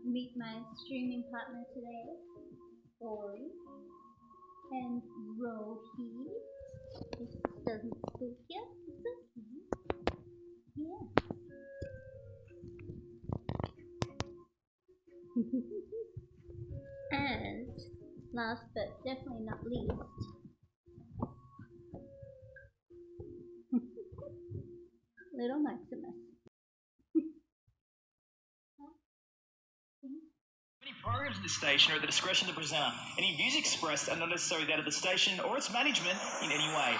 meet my streaming partner today, Ori, and Rohi. This doesn't spook you. It's okay. Yeah. And last but definitely not least, little Maximus. Many programs in this station are at the discretion of the presenter. Any views expressed are not necessarily that of the station or its management in any way.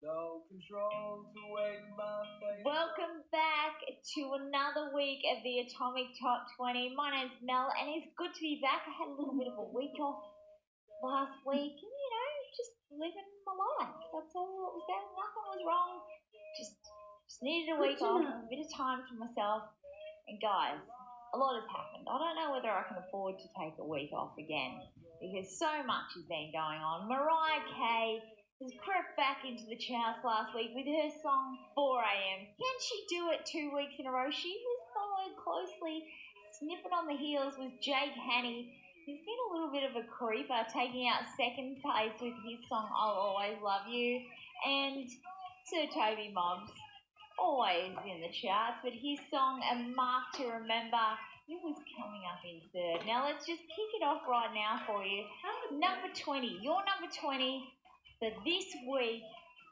No control to wake my face. Welcome back to another week of the Atomic Top 20. My name's Mel, and it's good to be back. I had a little bit of a week off last week, and just living my life. That's all it was there. Nothing was wrong. Just needed a week off, a bit of time for myself. And guys, a lot has happened. I don't know whether I can afford to take a week off again because so much has been going on. Mariah Carey has crept back into the charts last week with her song 4am. Can she do it 2 weeks in a row? She was followed closely. Sniffing on the heels was Jake Hannay. He's been a little bit of a creeper, taking out second place with his song I'll Always Love You. And Sir Toby Mobs, always in the charts, but his song A Mark to Remember, it was coming up in third. Now let's just kick it off right now for you. Number 20, your number 20 for this week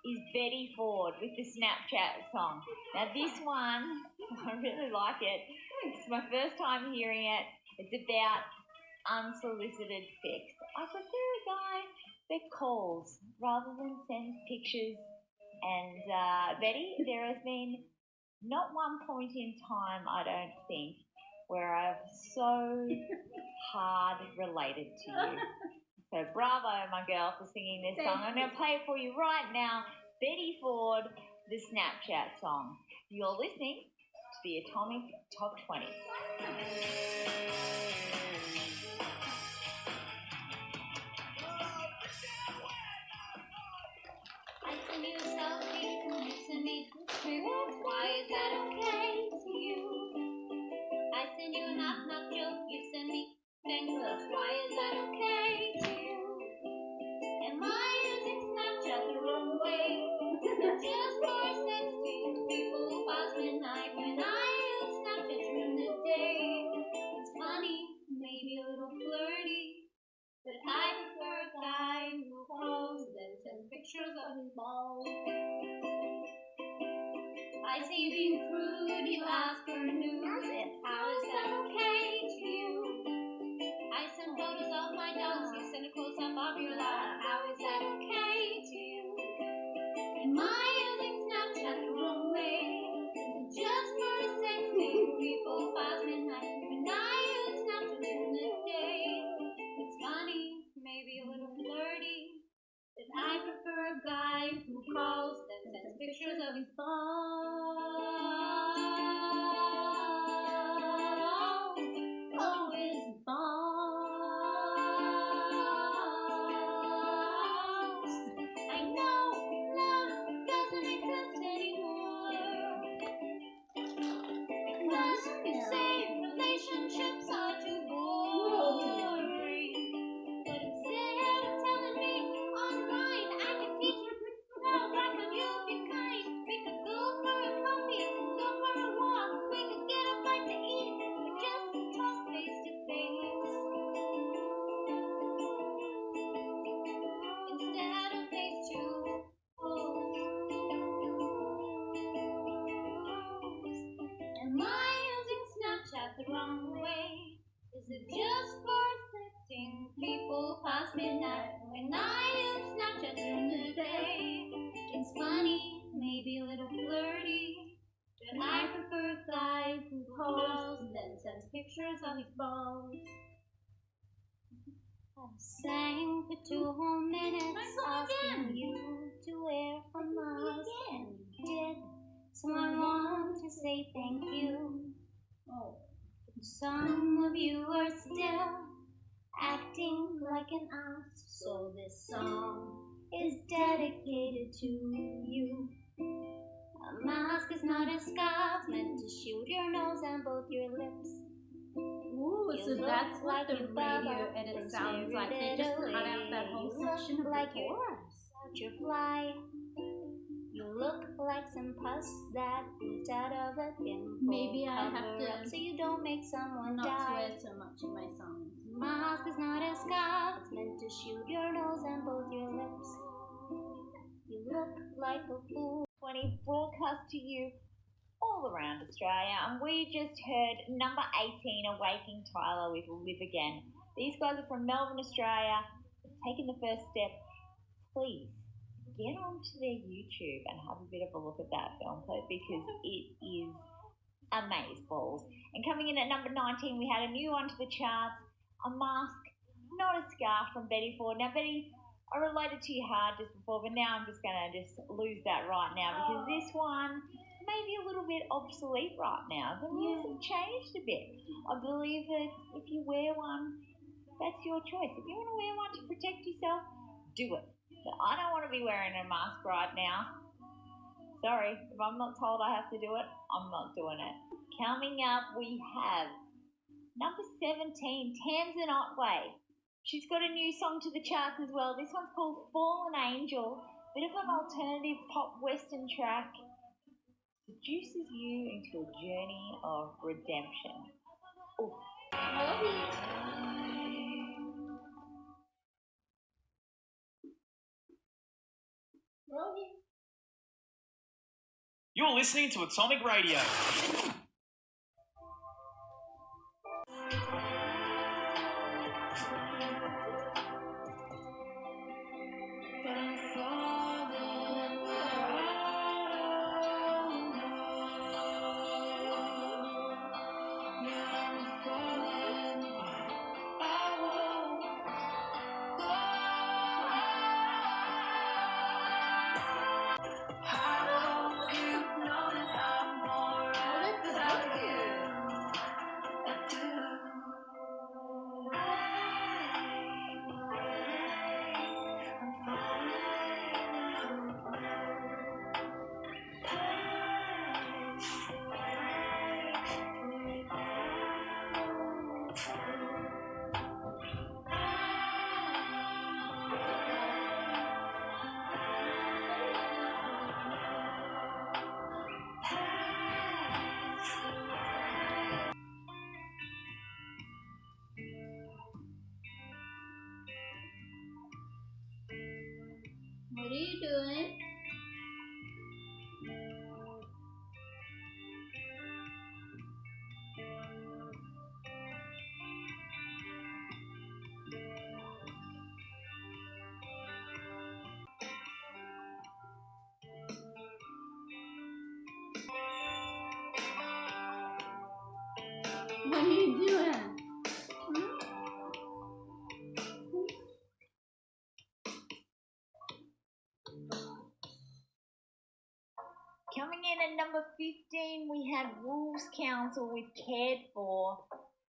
is Betty Ford with the Snapchat song. Now this one, I really like it. It's my first time hearing it. It's about unsolicited sex. I prefer a guy that calls rather than sends pictures. And Betty, there has been not one point in time, I don't think, where I've so hard related to you. So bravo, my girl, for singing this song. I'm going to play it for you right now. Betty Ford, the Snapchat song. You're listening to the Atomic Top 20. I send you a selfie, you send me pictures. Why is that okay to you? I send you a knock-knock joke, you send me necklace. Why is that okay to you? Am I using Snapchat the wrong way? Is it just for sexting people past midnight when I use Snapchat during the day? It's funny, maybe a little flirty, but I prefer a guy who calls then sends pictures of his balls. I see you being crude, you ask for news, and how is that okay to you? I send photos of my dogs, you send a close-up of your lot. How is that okay to you? Am I using Snapchat the wrong way? Is it just for sexting people past midnight when I use Snapchat during the day? It's funny, maybe a little flirty, but I prefer a guy who calls then sends pictures of his balls. Oh, his balls. I know love doesn't exist anymore because you say relationships are too boring. But instead of telling me online, I can teach you how right when you be kind. We could go for a coffee, go for a walk, we could get a bite to eat, or just talk face to face. Instead of face to am I using Snapchat the wrong way? Is it just for sexting people past midnight when I use Snapchat during the day? It's funny, maybe a little flirty, but I prefer a guy who calls and then sends pictures of his balls. I sang for 2 whole minutes asking you to wear a mask, and you did. So I want to say thank you. Some of you are still acting like an ass, so this song is dedicated to you. A mask is not a scarf meant to shield your nose and both your lips. Ooh, You so look that's what like the you radio bubble edit from sounds like. They just cut out that whole You look section of like the you're chorus. such a fly. You look like some pus that oozed out of a pimple. Maybe I have Cover to up so you don't make someone not die. swear so much in my songs. Mask is not a scar. It's meant to shoot your nose and both your lips. You look like a fool. 20 broadcast to you all around Australia, and we just heard number 18, Awaking Tyler with Live Again. These guys are from Melbourne, Australia. Taking the first step. Please get onto their YouTube and have a bit of a look at that film clip because it is amazeballs. And coming in at number 19, we had a new one to the charts, A Mask, Not a Scarf from Betty Ford. Now, Betty, I related to you hard just before, but now I'm just going to lose that right now because this one may be a little bit obsolete right now. The rules have changed a bit. I believe that if you wear one, that's your choice. If you want to wear one to protect yourself, do it. But I don't want to be wearing a mask right now. Sorry, if I'm not told I have to do it, I'm not doing it. Coming up, we have number 17, Tamsin Otway. She's got a new song to the charts as well. This one's called Fallen Angel. Bit of an alternative pop western track. Seduces you into a journey of redemption. Ooh. You're listening to Atomic Radio. What are you doing? What are you doing? Coming in at number 15, we had Wolves Council with Cared For,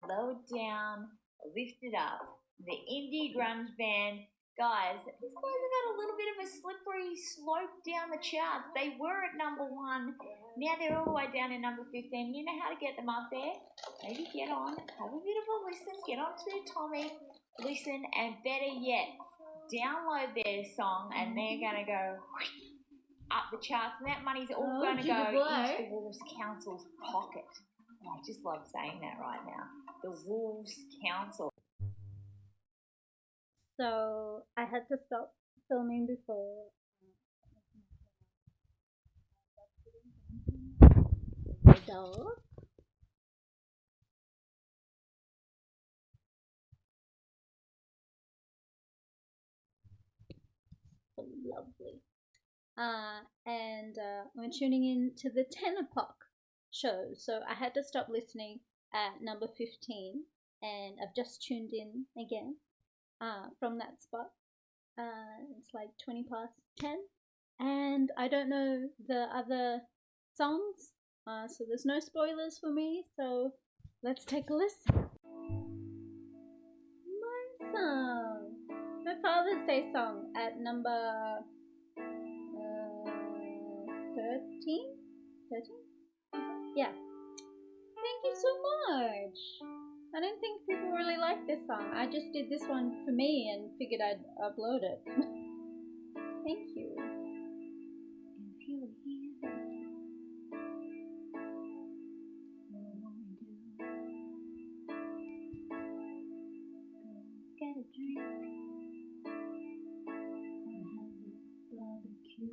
Lowered Down, Lifted Up, the indie grunge band. Guys, these guys have had a little bit of a slippery slope down the charts. They were at number 1, now they're all the way down at number 15. You know how to get them up there? Maybe get on, have a bit of a listen, get onto their Atomic, listen, and better yet, download their song and they're going to go up the charts, and that money's all going to go into the Wolves Council's pocket. I just love saying that right now. The Wolves Council. So I had to stop filming before. The dog. So lovely. And we're tuning in to the 10 o'clock show. So I had to stop listening at number 15, and I've just tuned in again from that spot. It's like 20 past 10, and I don't know the other songs, so there's no spoilers for me. So let's take a listen. My song, my Father's Day song at number 13? Yeah. Thank so much. I didn't think people really liked this song. I just did this one for me and figured I'd upload it. Thank you. If you were here, what would we do? Go get a drink. Gonna have a barbecue.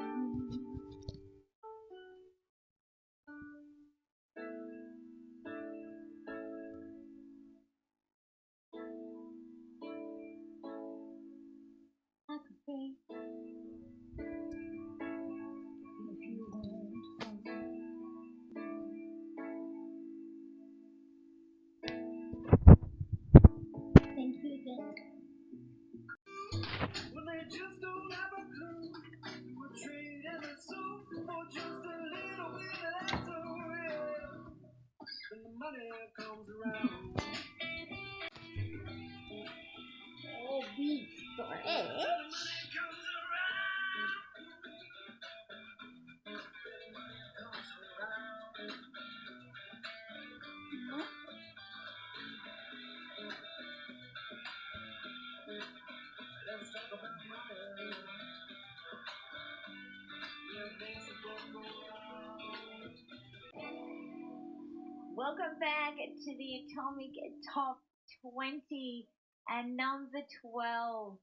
I could be if you weren't home. Thank you again. When they just don't have a clue, we're trading the soup for just a little bit of that too, yeah. When the money comes around, Oh, beats for when the it. money comes around, comes around. Let's talk about money. Yeah, makes the world go round. Welcome back to the Atomic Top 20, and number 12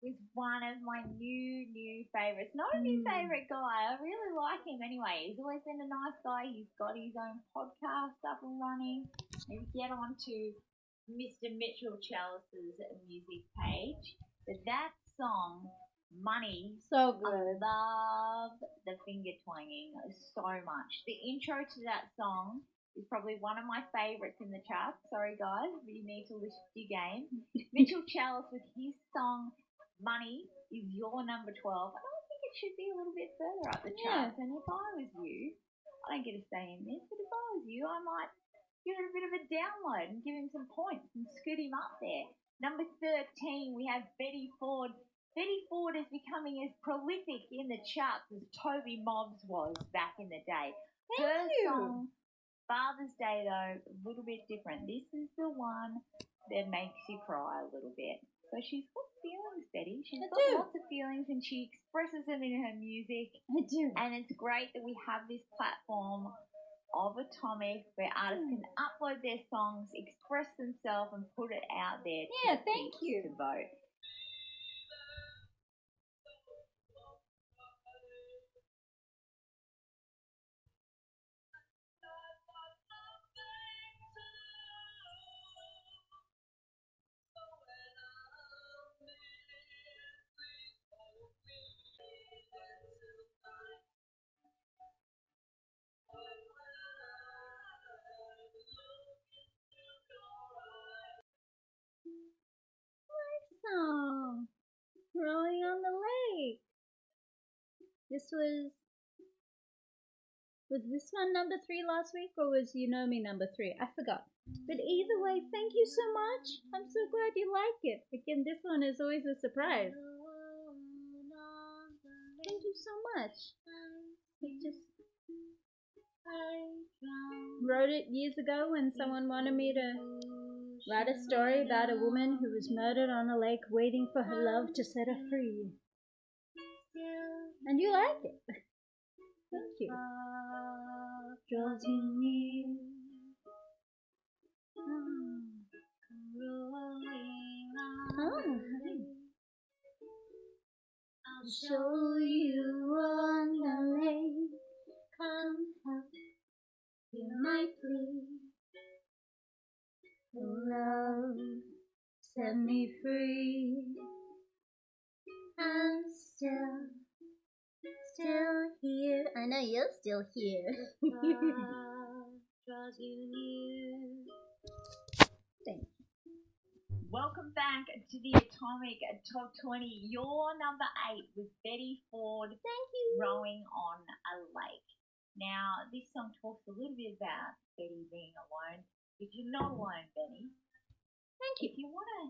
was one of my new favorites. Not a new favorite guy. I really like him anyway. He's always been a nice guy. He's got his own podcast up and running. Maybe get on to Mr. Mitchell Chalice's music page. But that song, Money, So I good. love the finger twanging so much. The intro to that song is probably one of my favorites in the charts. Sorry, guys, but you need to lift your game. Mitchell Chalice with his song Money is your number 12. And I think it should be a little bit further up the charts. And if I was you, I don't get a say in this, but if I was you, I might give it a bit of a download and give him some points and scoot him up there. Number 13, we have Betty Ford. Betty Ford is becoming as prolific in the charts as Toby Mobbs was back in the day. Her song, Father's Day, though, a little bit different. This is the one that makes you cry a little bit. So she's got feelings, Betty. She's got lots of feelings and she expresses them in her music. I do. And it's great that we have this platform of Atomic where artists can upload their songs, express themselves and put it out there to Yeah, the thank peeps you. to vote. Song. Rowing on the lake. This was this one number 3 last week, or was You Know Me number 3? I forgot. But either way, thank you so much. I'm so glad you like it. Again, this one is always a surprise. Thank you so much. I just wrote it years ago when someone wanted me to write a story about a woman who was murdered on a lake waiting for her love to set her free. And you like it. Thank you. Draws you near. Oh, I'll show you on the lake. Come help, hear my plea. Love, set me free. I'm still here. I know you're still here. Draws you near. Thank you. Welcome back to the Atomic Top 20. Your number 8 was Betty Ford. Thank you. Rowing on a Lake. Now, this song talks a little bit about Betty being alone. If you're not alone, Betty, Thank you. if you want to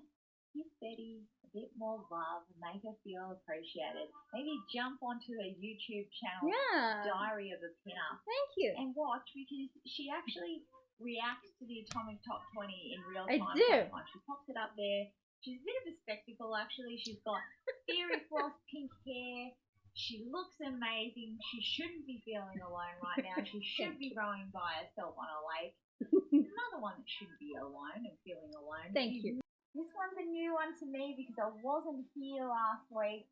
give Betty a bit more love and make her feel appreciated, maybe jump onto her YouTube channel, Yeah. Diary of a Pinup, Thank you. and watch, because she actually reacts to the Atomic Top 20 in real I time do. quite much. She pops it up there. She's a bit of a spectacle, actually. She's got fairy floss pink hair. She looks amazing. She shouldn't be feeling alone right now. She should be rowing by herself on a lake. Another one that shouldn't be alone and feeling alone. Thank you. This one's a new one to me because I wasn't here last week.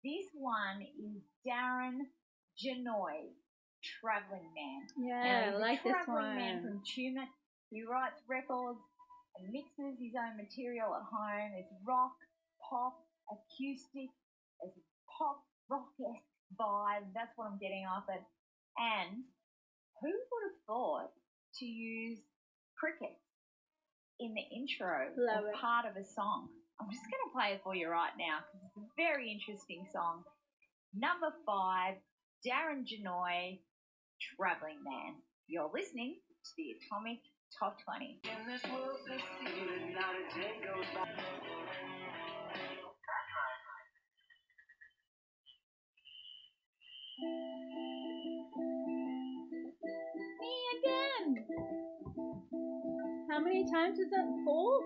This one is Darren Janoy, Travelling Man. Yeah, I Now, he's like a this travelling man one. from Tumut. He writes records and mixes his own material at home. It's rock, pop, acoustic, it's pop, rock-esque vibe. That's what I'm getting off it. And who would have thought to use cricket in the intro Love as it. part of a song? I'm just going to play it for you right now because it's a very interesting song. Number 5, Darren Janoy, Travelling Man. You're listening to the Atomic Top 20. In this world, they see it, not a day goes by. Me again. How many times is it? 4?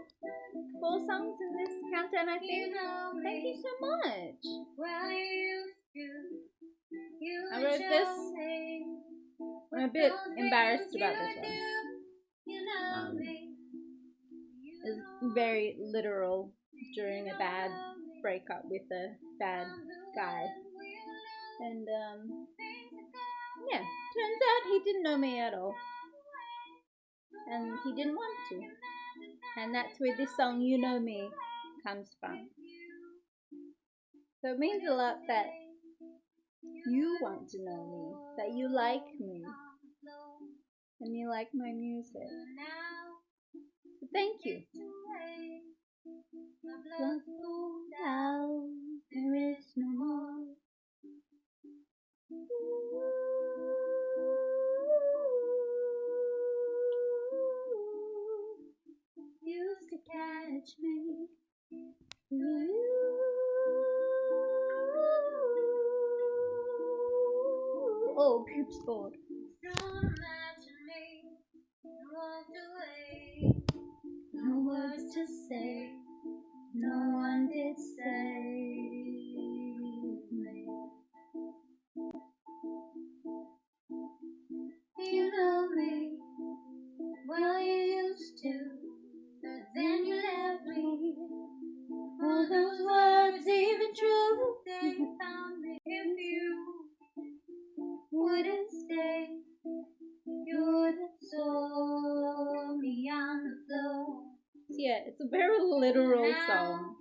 4 songs in this countdown, I think. Thank you so much. Well, you used to. You I wrote this. show me I'm a what bit those embarrassed things about you this one. do. You know me. It's very literal during a bad breakup with a bad guy. And yeah, turns out he didn't know me at all. And he didn't want to. And that's where this song, You Know Me, comes from. So it means a lot that you want to know me, that you like me, and you like my music. So thank you. Love's gone out, there is no more. Used to catch me. Oh, poops bored. Don't imagine me walked away. No words to say. No one did save me. You know me. Well, you used to, but then you left me. Were those words even true? They found me if you Wouldn't stay. You would have saw me on the floor. Yeah, it's a very literal song.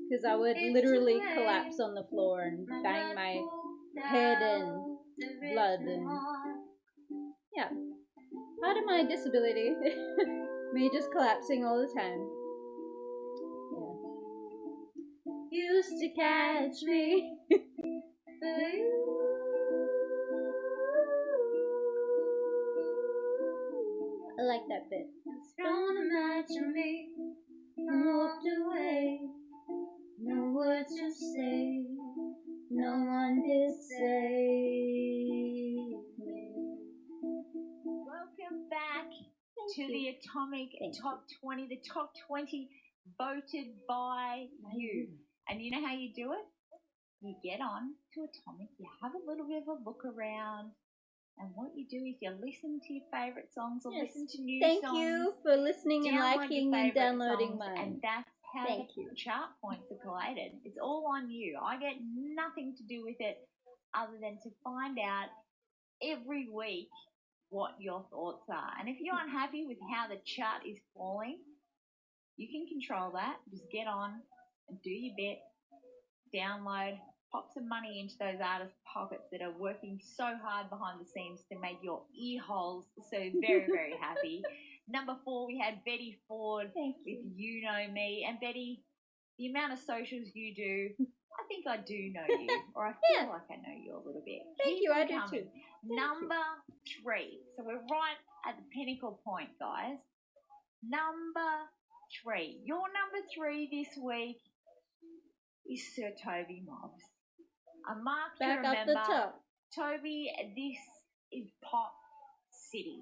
Because I would literally collapse on the floor and bang my head and blood and yeah. Part of my disability. Me just collapsing all the time. Yeah. Used to catch me. But I like that bit. don't imagine me. I walked away. No words to say. No one did save me. Welcome back to the Atomic Top 20. The top 20 voted by you. And you know how you do it? You get on to Atomic, you have a little bit of a look around, and what you do is you listen to your favourite songs or Yes. listen to new Thank songs. you for listening and download liking your and favourite downloading songs, mine. and that's how Thank the you. chart points are collated. It's all on you. I get nothing to do with it other than to find out every week what your thoughts are. And if you're unhappy with how the chart is falling, you can control that. Just get on and do your bit, download, pop some money into those artists' pockets that are working so hard behind the scenes to make your ear holes so very, very happy. Number 4, we had Betty Ford Thank with you. You Know Me. And Betty, the amount of socials you do, I think I do know you, or I feel like I know you a little bit. Thank Keep you, I on do coming. too. Number 3. So we're right at the pinnacle point, guys. Number 3. Your number 3 this week is Sir Toby Mobbs. A mark to Back up remember. the top. Toby, this is Pop City.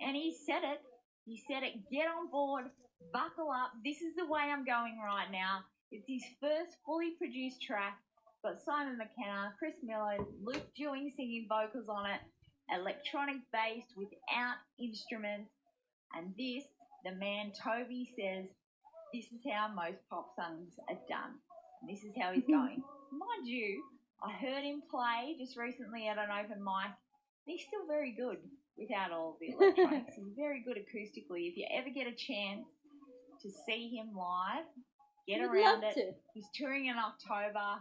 And he said it. He said it, get on board, buckle up. This is the way I'm going right now. It's his first fully produced track. Got Simon McKenna, Chris Miller, Luke Dewing singing vocals on it, electronic based without instruments. And this, the man Toby says, this is how most pop songs are done. And this is how he's going. Mind you, I heard him play just recently at an open mic. He's still very good without all the electronics. He's very good acoustically. If you ever get a chance to see him live, get around it. He's touring in October.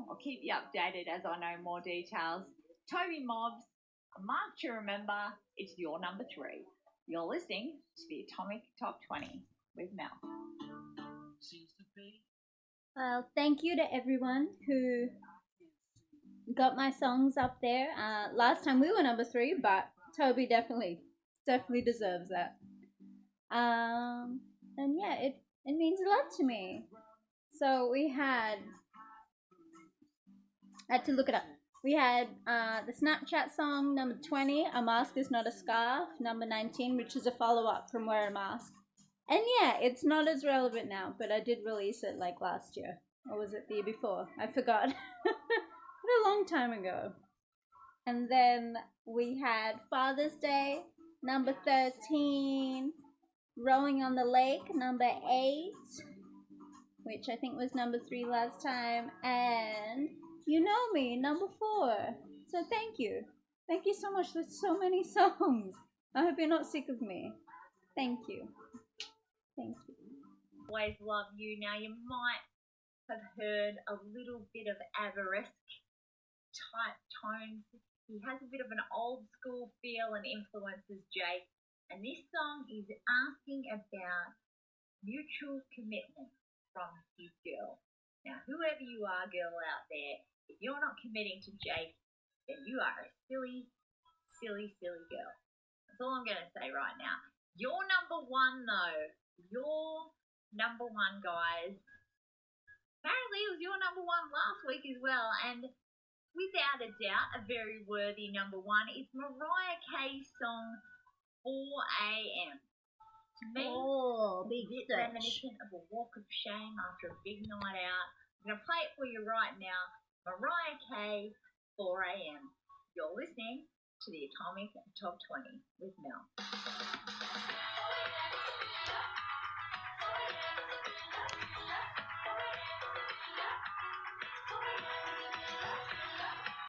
I'll keep you updated as I know more details. Toby Mobbs, a mark to remember. It's your number 3. You're listening to the Atomic Top 20 with Mel. Well, thank you to everyone who got my songs up there. Last time we were number 3, but Toby definitely deserves that. And yeah, it means a lot to me. So I had to look it up. We had the Snapchat song, number 20, A Mask Is Not a Scarf, number 19, which is a follow-up from Wear a Mask. And yeah, it's not as relevant now, but I did release it like last year. Or was it the year before? I forgot. But a long time ago. And then we had Father's Day, number 13, Rowing on the Lake, number 8, which I think was number 3 last time, and You Know Me, number 4. So thank you. Thank you so much. There's so many songs. I hope you're not sick of me. Thank you. Thank you. Always Love You. Now, you might have heard a little bit of Avarisk type tones. He has a bit of an old school feel and influences Jake. And this song is asking about mutual commitment from his girl. Now, whoever you are, girl out there, if you're not committing to Jake, then you are a silly, silly, silly girl. That's all I'm going to say right now. You're number 1, though. You're number 1, guys. Apparently, it was your number 1 last week as well. And without a doubt, a very worthy number 1 is Mariah Carey's song 4 a.m. To me, it's a bit reminiscent of a walk of shame after a big night out. I'm going to play it for you right now. Mariah Carey, 4 a.m. You're listening to the Atomic Top 20 with Mel.